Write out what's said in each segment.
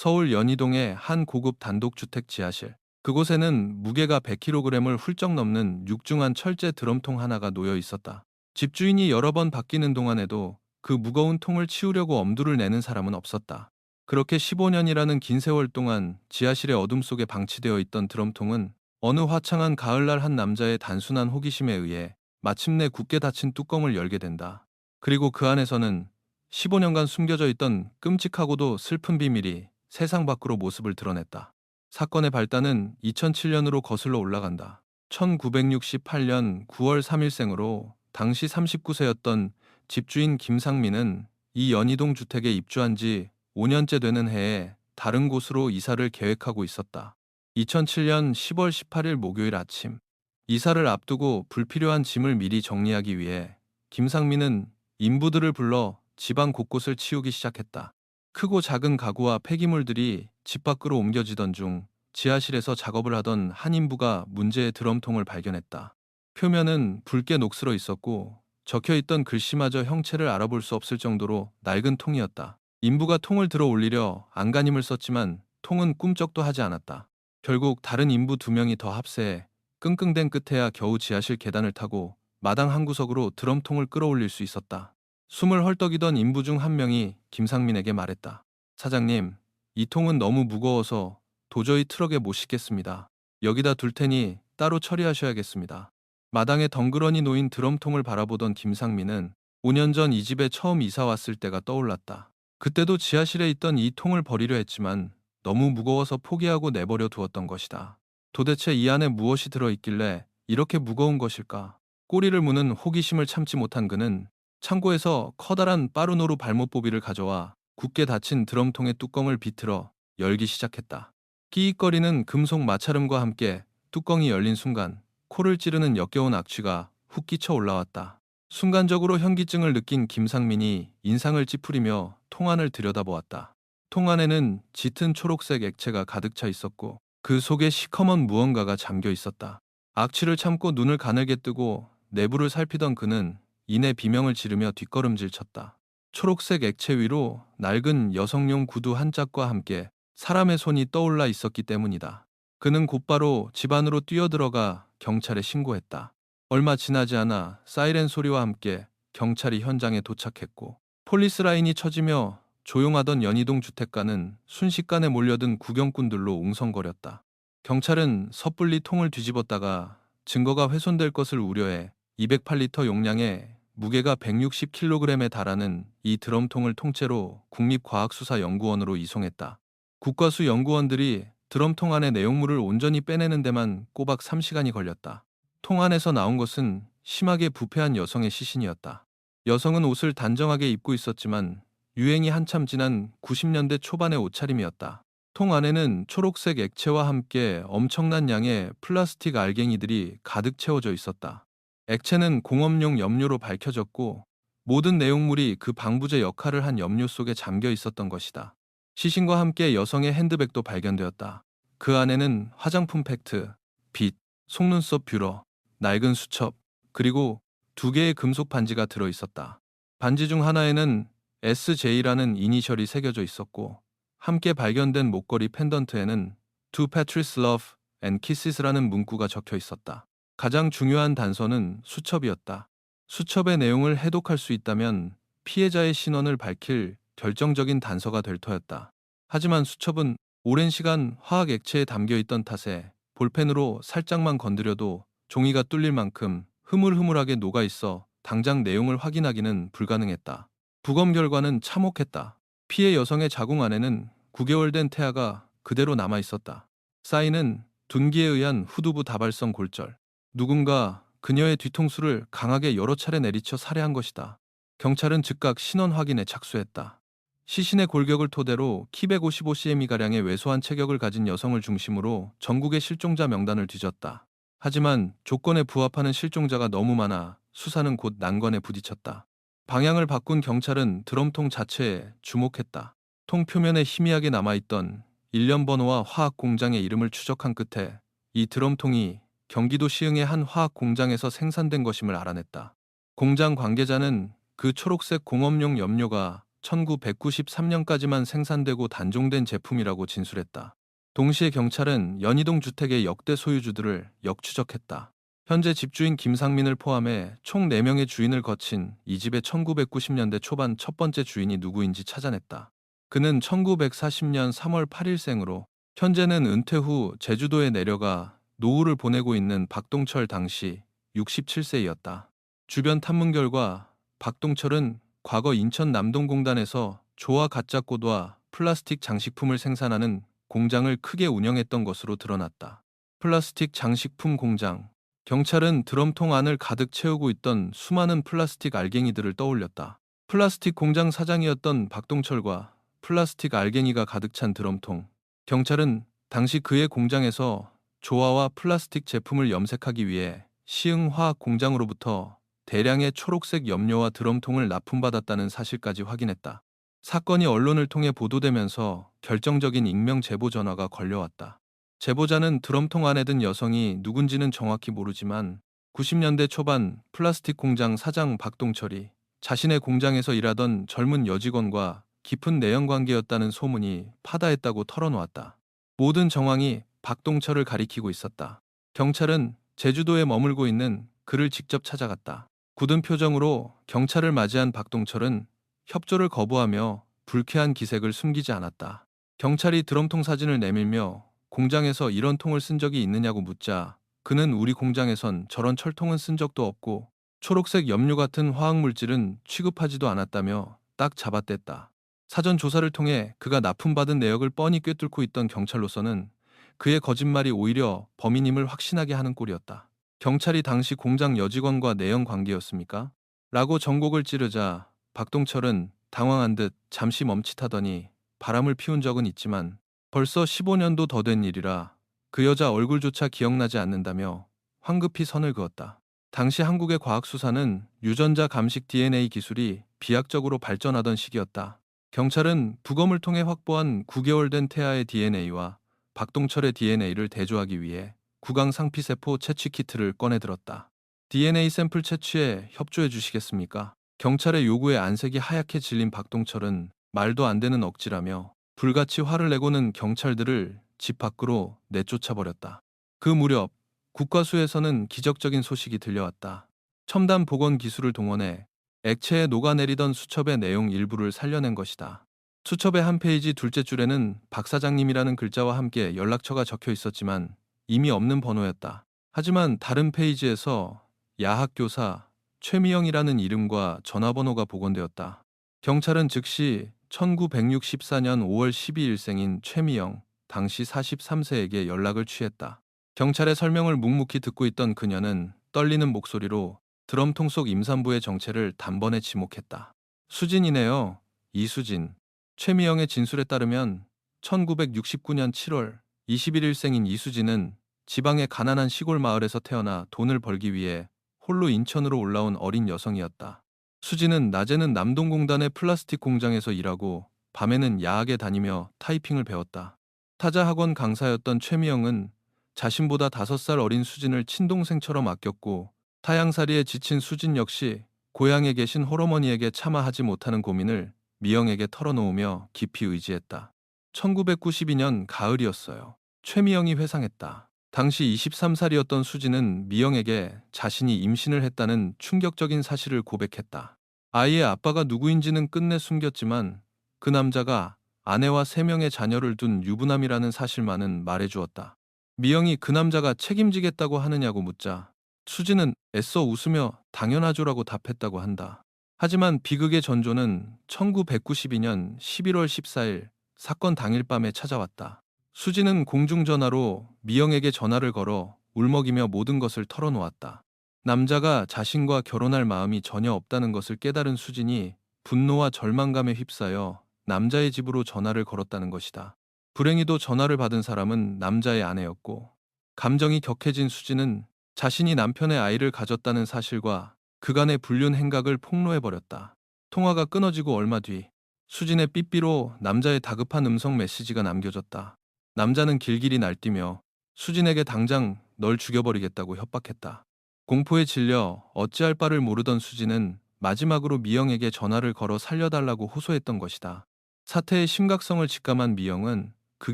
서울 연희동의 한 고급 단독주택 지하실. 그곳에는 무게가 100kg을 훌쩍 넘는 육중한 철제 드럼통 하나가 놓여 있었다. 집주인이 여러 번 바뀌는 동안에도 그 무거운 통을 치우려고 엄두를 내는 사람은 없었다. 그렇게 15년이라는 긴 세월 동안 지하실의 어둠 속에 방치되어 있던 드럼통은 어느 화창한 가을날 한 남자의 단순한 호기심에 의해 마침내 굳게 닫힌 뚜껑을 열게 된다. 그리고 그 안에서는 15년간 숨겨져 있던 끔찍하고도 슬픈 비밀이 세상 밖으로 모습을 드러냈다. 사건의 발단은 2007년으로 거슬러 올라간다. 1968년 9월 3일생으로 당시 39세였던 집주인 김상민은 이 연희동 주택에 입주한 지 5년째 되는 해에 다른 곳으로 이사를 계획하고 있었다. 2007년 10월 18일 목요일 아침, 이사를 앞두고 불필요한 짐을 미리 정리하기 위해 김상민은 인부들을 불러 집안 곳곳을 치우기 시작했다. 크고 작은 가구와 폐기물들이 집 밖으로 옮겨지던 중 지하실에서 작업을 하던 한 인부가 문제의 드럼통을 발견했다. 표면은 붉게 녹슬어 있었고 적혀있던 글씨마저 형체를 알아볼 수 없을 정도로 낡은 통이었다. 인부가 통을 들어 올리려 안간힘을 썼지만 통은 꿈쩍도 하지 않았다. 결국 다른 인부 2명이 더 합세해 끙끙댄 끝에야 겨우 지하실 계단을 타고 마당 한 구석으로 드럼통을 끌어올릴 수 있었다. 숨을 헐떡이던 인부 중 한 명이 김상민에게 말했다. 사장님, 이 통은 너무 무거워서 도저히 트럭에 못 싣겠습니다. 여기다 둘 테니 따로 처리하셔야겠습니다. 마당에 덩그러니 놓인 드럼통을 바라보던 김상민은 5년 전 이 집에 처음 이사 왔을 때가 떠올랐다. 그때도 지하실에 있던 이 통을 버리려 했지만 너무 무거워서 포기하고 내버려 두었던 것이다. 도대체 이 안에 무엇이 들어있길래 이렇게 무거운 것일까? 꼬리를 무는 호기심을 참지 못한 그는 창고에서 커다란 빠르노루 발못보비를 가져와 굳게 닫힌 드럼통의 뚜껑을 비틀어 열기 시작했다. 끼익거리는 금속 마찰음과 함께 뚜껑이 열린 순간 코를 찌르는 역겨운 악취가 훅 끼쳐 올라왔다. 순간적으로 현기증을 느낀 김상민이 인상을 찌푸리며 통 안을 들여다보았다. 통 안에는 짙은 초록색 액체가 가득 차 있었고 그 속에 시커먼 무언가가 잠겨 있었다. 악취를 참고 눈을 가늘게 뜨고 내부를 살피던 그는 이내 비명을 지르며 뒷걸음질 쳤다. 초록색 액체 위로 낡은 여성용 구두 한 짝과 함께 사람의 손이 떠올라 있었기 때문이다. 그는 곧바로 집 안으로 뛰어들어가 경찰에 신고했다. 얼마 지나지 않아 사이렌 소리와 함께 경찰이 현장에 도착했고 폴리스 라인이 쳐지며 조용하던 연희동 주택가는 순식간에 몰려든 구경꾼들로 웅성거렸다. 경찰은 섣불리 통을 뒤집었다가 증거가 훼손될 것을 우려해 208리터 용량의 무게가 160kg에 달하는 이 드럼통을 통째로 국립과학수사연구원으로 이송했다. 국과수 연구원들이 드럼통 안의 내용물을 온전히 빼내는 데만 꼬박 3시간이 걸렸다. 통 안에서 나온 것은 심하게 부패한 여성의 시신이었다. 여성은 옷을 단정하게 입고 있었지만 유행이 한참 지난 90년대 초반의 옷차림이었다. 통 안에는 초록색 액체와 함께 엄청난 양의 플라스틱 알갱이들이 가득 채워져 있었다. 액체는 공업용 염료로 밝혀졌고 모든 내용물이 그 방부제 역할을 한 염료 속에 잠겨 있었던 것이다. 시신과 함께 여성의 핸드백도 발견되었다. 그 안에는 화장품 팩트, 빗, 속눈썹 뷰러, 낡은 수첩, 그리고 2개의 금속 반지가 들어 있었다. 반지 중 하나에는 SJ라는 이니셜이 새겨져 있었고 함께 발견된 목걸이 펜던트에는 To Patrice Love and Kisses라는 문구가 적혀 있었다. 가장 중요한 단서는 수첩이었다. 수첩의 내용을 해독할 수 있다면 피해자의 신원을 밝힐 결정적인 단서가 될 터였다. 하지만 수첩은 오랜 시간 화학 액체에 담겨 있던 탓에 볼펜으로 살짝만 건드려도 종이가 뚫릴 만큼 흐물흐물하게 녹아 있어 당장 내용을 확인하기는 불가능했다. 부검 결과는 참혹했다. 피해 여성의 자궁 안에는 9개월 된 태아가 그대로 남아 있었다. 사인은 둔기에 의한 후두부 다발성 골절. 누군가 그녀의 뒤통수를 강하게 여러 차례 내리쳐 살해한 것이다. 경찰은 즉각 신원 확인에 착수했다. 시신의 골격을 토대로 키 155cm가량의 왜소한 체격을 가진 여성을 중심으로 전국의 실종자 명단을 뒤졌다. 하지만 조건에 부합하는 실종자가 너무 많아 수사는 곧 난관에 부딪혔다. 방향을 바꾼 경찰은 드럼통 자체에 주목했다. 통 표면에 희미하게 남아있던 일련 번호와 화학 공장의 이름을 추적한 끝에 이 드럼통이 경기도 시흥의 한 화학 공장에서 생산된 것임을 알아냈다. 공장 관계자는 그 초록색 공업용 염료가 1993년까지만 생산되고 단종된 제품이라고 진술했다. 동시에 경찰은 연희동 주택의 역대 소유주들을 역추적했다. 현재 집주인 김상민을 포함해 총 4명의 주인을 거친 이 집의 1990년대 초반 첫 번째 주인이 누구인지 찾아냈다. 그는 1940년 3월 8일생으로 현재는 은퇴 후 제주도에 내려가 노후를 보내고 있는 박동철 당시 67세이었다. 주변 탐문 결과 박동철은 과거 인천 남동공단에서 조화 가짜꽃과 플라스틱 장식품을 생산하는 공장을 크게 운영했던 것으로 드러났다. 플라스틱 장식품 공장. 경찰은 드럼통 안을 가득 채우고 있던 수많은 플라스틱 알갱이들을 떠올렸다. 플라스틱 공장 사장이었던 박동철과 플라스틱 알갱이가 가득 찬 드럼통. 경찰은 당시 그의 공장에서 조화와 플라스틱 제품을 염색하기 위해 시흥화학 공장으로부터 대량의 초록색 염료와 드럼통을 납품받았다는 사실까지 확인했다. 사건이 언론을 통해 보도되면서 결정적인 익명 제보 전화가 걸려왔다. 제보자는 드럼통 안에 든 여성이 누군지는 정확히 모르지만 90년대 초반 플라스틱 공장 사장 박동철이 자신의 공장에서 일하던 젊은 여직원과 깊은 내연 관계였다는 소문이 파다했다고 털어놓았다. 모든 정황이 박동철을 가리키고 있었다. 경찰은 제주도에 머물고 있는 그를 직접 찾아갔다. 굳은 표정으로 경찰을 맞이한 박동철은 협조를 거부하며 불쾌한 기색을 숨기지 않았다. 경찰이 드럼통 사진을 내밀며 공장에서 이런 통을 쓴 적이 있느냐고 묻자 그는 우리 공장에선 저런 철통은 쓴 적도 없고 초록색 염료 같은 화학물질은 취급하지도 않았다며 딱 잡아댔다. 사전 조사를 통해 그가 납품받은 내역을 뻔히 꿰뚫고 있던 경찰로서는 그의 거짓말이 오히려 범인임을 확신하게 하는 꼴이었다. 경찰이 당시 공장 여직원과 내연 관계였습니까? 라고 전곡을 찌르자 박동철은 당황한 듯 잠시 멈칫하더니 바람을 피운 적은 있지만 벌써 15년도 더 된 일이라 그 여자 얼굴조차 기억나지 않는다며 황급히 선을 그었다. 당시 한국의 과학수사는 유전자 감식 DNA 기술이 비약적으로 발전하던 시기였다. 경찰은 부검을 통해 확보한 9개월 된 태아의 DNA와 박동철의 DNA를 대조하기 위해 구강 상피세포 채취 키트를 꺼내들었다. DNA 샘플 채취에 협조해 주시겠습니까? 경찰의 요구에 안색이 하얗게 질린 박동철은 말도 안 되는 억지라며 불같이 화를 내고는 경찰들을 집 밖으로 내쫓아버렸다. 그 무렵 국과수에서는 기적적인 소식이 들려왔다. 첨단 보건 기술을 동원해 액체에 녹아내리던 수첩의 내용 일부를 살려낸 것이다. 수첩의 한 페이지 둘째 줄에는 박 사장님이라는 글자와 함께 연락처가 적혀 있었지만 이미 없는 번호였다. 하지만 다른 페이지에서 야학교사 최미영이라는 이름과 전화번호가 복원되었다. 경찰은 즉시 1964년 5월 12일생인 최미영, 당시 43세에게 연락을 취했다. 경찰의 설명을 묵묵히 듣고 있던 그녀는 떨리는 목소리로 드럼통 속 임산부의 정체를 단번에 지목했다. 수진이네요. 이수진. 최미영의 진술에 따르면 1969년 7월 21일생인 이수진은 지방의 가난한 시골 마을에서 태어나 돈을 벌기 위해 홀로 인천으로 올라온 어린 여성이었다. 수진은 낮에는 남동공단의 플라스틱 공장에서 일하고 밤에는 야학에 다니며 타이핑을 배웠다. 타자 학원 강사였던 최미영은 자신보다 5살 어린 수진을 친동생처럼 아꼈고 타향살이에 지친 수진 역시 고향에 계신 홀어머니에게 차마 하지 못하는 고민을 미영에게 털어놓으며 깊이 의지했다. 1992년 가을이었어요. 최미영이 회상했다. 당시 23살이었던 수진은 미영에게 자신이 임신을 했다는 충격적인 사실을 고백했다. 아이의 아빠가 누구인지는 끝내 숨겼지만 그 남자가 아내와 3명의 자녀를 둔 유부남이라는 사실만은 말해주었다. 미영이 그 남자가 책임지겠다고 하느냐고 묻자 수진은 애써 웃으며 당연하죠라고 답했다고 한다. 하지만 비극의 전조는 1992년 11월 14일 사건 당일 밤에 찾아왔다. 수진은 공중전화로 미영에게 전화를 걸어 울먹이며 모든 것을 털어놓았다. 남자가 자신과 결혼할 마음이 전혀 없다는 것을 깨달은 수진이 분노와 절망감에 휩싸여 남자의 집으로 전화를 걸었다는 것이다. 불행히도 전화를 받은 사람은 남자의 아내였고 감정이 격해진 수진은 자신이 남편의 아이를 가졌다는 사실과 그간의 불륜 행각을 폭로해버렸다. 통화가 끊어지고 얼마 뒤 수진의 삐삐로 남자의 다급한 음성 메시지가 남겨졌다. 남자는 길길이 날뛰며 수진에게 당장 널 죽여버리겠다고 협박했다. 공포에 질려 어찌할 바를 모르던 수진은 마지막으로 미영에게 전화를 걸어 살려달라고 호소했던 것이다. 사태의 심각성을 직감한 미영은 그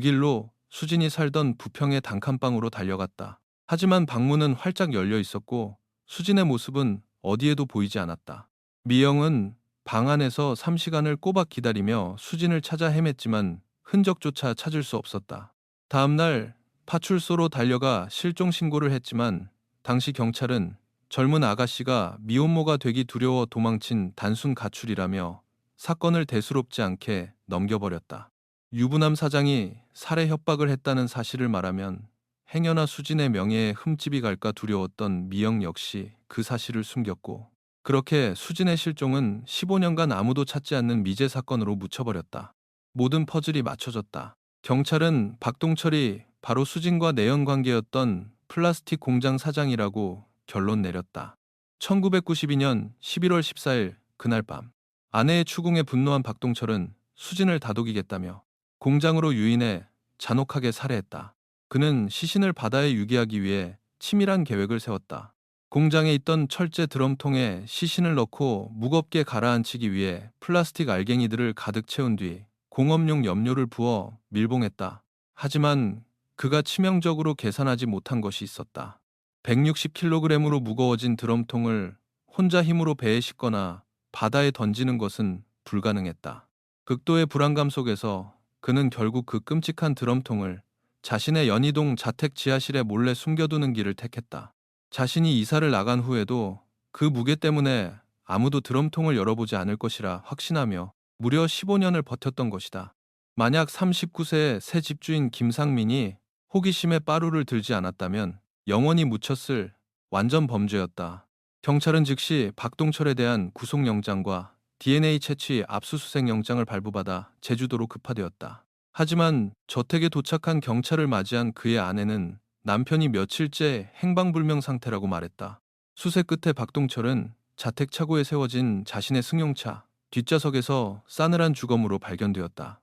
길로 수진이 살던 부평의 단칸방으로 달려갔다. 하지만 방문은 활짝 열려 있었고 수진의 모습은 어디에도 보이지 않았다. 미영은 방 안에서 3시간을 꼬박 기다리며 수진을 찾아 헤맸지만 흔적조차 찾을 수 없었다. 다음날 파출소로 달려가 실종 신고를 했지만 당시 경찰은 젊은 아가씨가 미혼모가 되기 두려워 도망친 단순 가출이라며 사건을 대수롭지 않게 넘겨버렸다. 유부남 사장이 살해 협박을 했다는 사실을 말하면 행여나 수진의 명예에 흠집이 갈까 두려웠던 미영 역시 그 사실을 숨겼고, 그렇게 수진의 실종은 15년간 아무도 찾지 않는 미제 사건으로 묻혀버렸다. 모든 퍼즐이 맞춰졌다. 경찰은 박동철이 바로 수진과 내연 관계였던 플라스틱 공장 사장이라고 결론 내렸다. 1992년 11월 14일 그날 밤, 아내의 추궁에 분노한 박동철은 수진을 다독이겠다며 공장으로 유인해 잔혹하게 살해했다. 그는 시신을 바다에 유기하기 위해 치밀한 계획을 세웠다. 공장에 있던 철제 드럼통에 시신을 넣고 무겁게 가라앉히기 위해 플라스틱 알갱이들을 가득 채운 뒤 공업용 염료를 부어 밀봉했다. 하지만 그가 치명적으로 계산하지 못한 것이 있었다. 160kg으로 무거워진 드럼통을 혼자 힘으로 배에 싣거나 바다에 던지는 것은 불가능했다. 극도의 불안감 속에서 그는 결국 그 끔찍한 드럼통을 자신의 연희동 자택 지하실에 몰래 숨겨두는 길을 택했다. 자신이 이사를 나간 후에도 그 무게 때문에 아무도 드럼통을 열어보지 않을 것이라 확신하며 무려 15년을 버텼던 것이다. 만약 39세의 새 집주인 김상민이 호기심에 빠루를 들지 않았다면 영원히 묻혔을 완전 범죄였다. 경찰은 즉시 박동철에 대한 구속영장과 DNA 채취 압수수색 영장을 발부받아 제주도로 급파되었다. 하지만 저택에 도착한 경찰을 맞이한 그의 아내는 남편이 며칠째 행방불명 상태라고 말했다. 수색 끝에 박동철은 자택 차고에 세워진 자신의 승용차 뒷좌석에서 싸늘한 주검으로 발견되었다.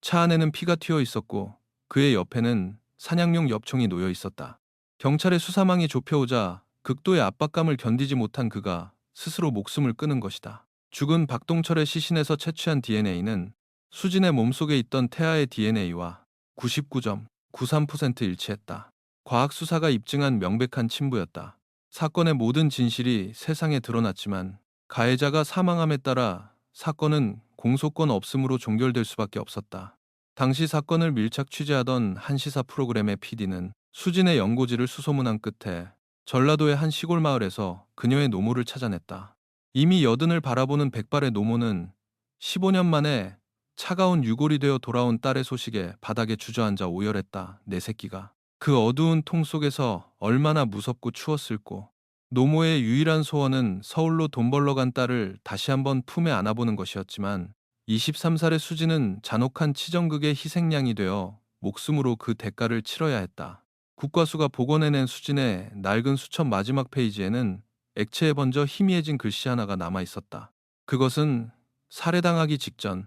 차 안에는 피가 튀어 있었고 그의 옆에는 사냥용 엽총이 놓여 있었다. 경찰의 수사망이 좁혀오자 극도의 압박감을 견디지 못한 그가 스스로 목숨을 끊은 것이다. 죽은 박동철의 시신에서 채취한 DNA는 수진의 몸속에 있던 태아의 DNA와 99.93% 일치했다. 과학 수사가 입증한 명백한 침부였다. 사건의 모든 진실이 세상에 드러났지만 가해자가 사망함에 따라 사건은 공소권 없음으로 종결될 수밖에 없었다. 당시 사건을 밀착 취재하던 한 시사 프로그램의 PD는 수진의 연고지를 수소문한 끝에 전라도의 한 시골 마을에서 그녀의 노모를 찾아냈다. 이미 여든을 바라보는 백발의 노모는 15년 만에 차가운 유골이 되어 돌아온 딸의 소식에 바닥에 주저앉아 오열했다. 내 새끼가. 그 어두운 통 속에서 얼마나 무섭고 추웠을꼬. 노모의 유일한 소원은 서울로 돈 벌러 간 딸을 다시 한번 품에 안아보는 것이었지만 23살의 수지는 잔혹한 치정극의 희생양이 되어 목숨으로 그 대가를 치러야 했다. 국과수가 복원해낸 수진의 낡은 수첩 마지막 페이지에는 액체에 번져 희미해진 글씨 하나가 남아 있었다. 그것은 살해당하기 직전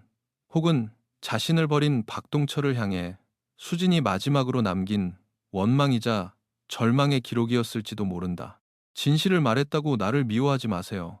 혹은 자신을 버린 박동철을 향해 수진이 마지막으로 남긴 원망이자 절망의 기록이었을지도 모른다. 진실을 말했다고 나를 미워하지 마세요.